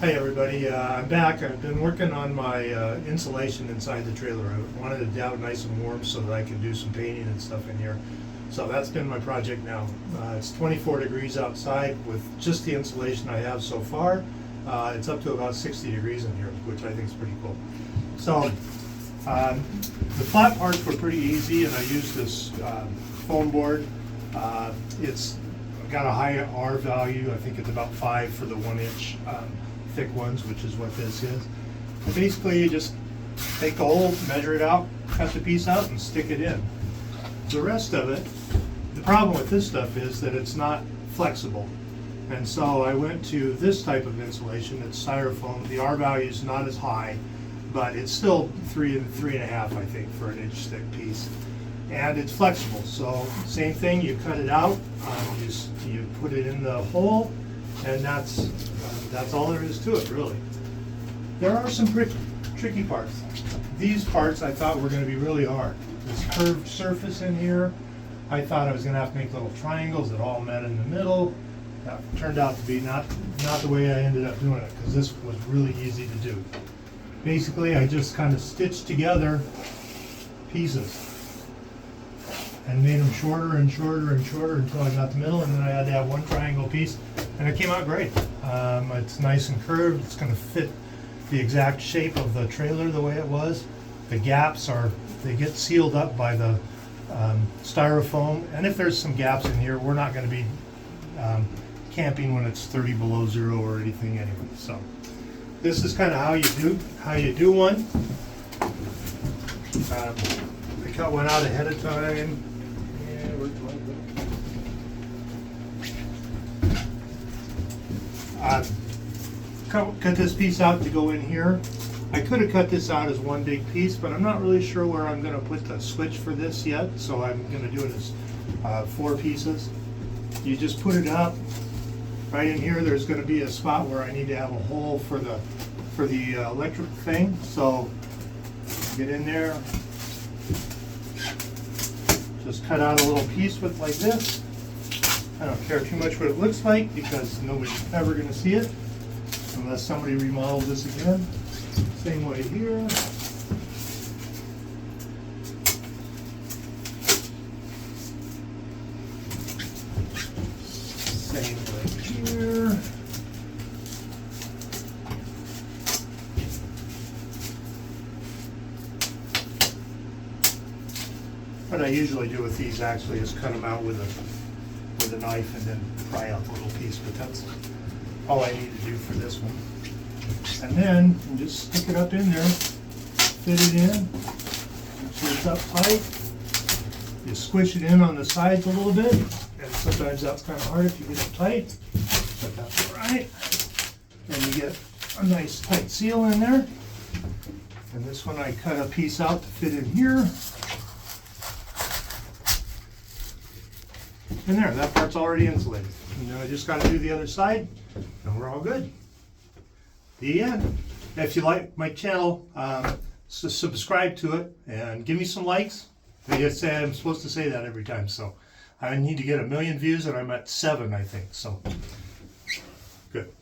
Hi everybody, I'm back. I've been working on my insulation inside the trailer. I wanted it out nice and warm so that I could do some painting and stuff in here. So that's been my project now. It's 24 degrees outside with just the insulation I have so far. It's up to about 60 degrees in here, which I think is pretty cool. So the flat parts were pretty easy, and I used this foam board. It's got a high R value. I think it's about 5 for the 1-inch thick ones, which is what this is. And basically, you just take the hole, measure it out, cut the piece out, and stick it in. The rest of it, the problem with this stuff is that it's not flexible. And so I went to this type of insulation. It's styrofoam. The R value is not as high, but it's still 3 and 3.5, I think, for an inch thick piece. And it's flexible. So same thing, you cut it out, you put it in the hole, and that's all there is to it, really. There are some tricky parts. These parts I thought were going to be really hard. This curved surface in here, I thought I was going to have to make little triangles that all met in the middle. That turned out to be not the way I ended up doing it, because this was really easy to do. Basically, I just kind of stitched together pieces and made them shorter and shorter and shorter until I got the middle, and then I had to have one triangle piece, and it came out great. It's nice and curved. It's going to fit the exact shape of the trailer the way it was. The gaps they get sealed up by the styrofoam, and if there's some gaps in here, we're not going to be camping when it's 30 below zero or anything anyway. So this is kind of how you do one. I cut one out ahead of time. Cut this piece out to go in here. I could have cut this out as one big piece, but I'm not really sure where I'm going to put the switch for this yet, so I'm going to do it as 4 pieces. You just put it up. Right in here, there's going to be a spot where I need to have a hole for the electric thing. So get in there. Just cut out a little piece with like this. I don't care too much what it looks like because nobody's ever going to see it unless somebody remodels this again. Same way here. Same way here. What I usually do with these actually is cut them out with a knife and then pry out the little piece, but that's all I need to do for this one. And then you just stick it up in there, fit it in, make sure it's up tight. You squish it in on the sides a little bit, and sometimes that's kind of hard if you get it tight, but that's all right. And you get a nice tight seal in there. And this one I cut a piece out to fit in here. And there, that part's already insulated. And now I just got to do the other side, and we're all good. The end. If you like my channel, subscribe to it and give me some likes. They say I'm supposed to say that every time, so I need to get 1 million views, and I'm at 7, I think. So good.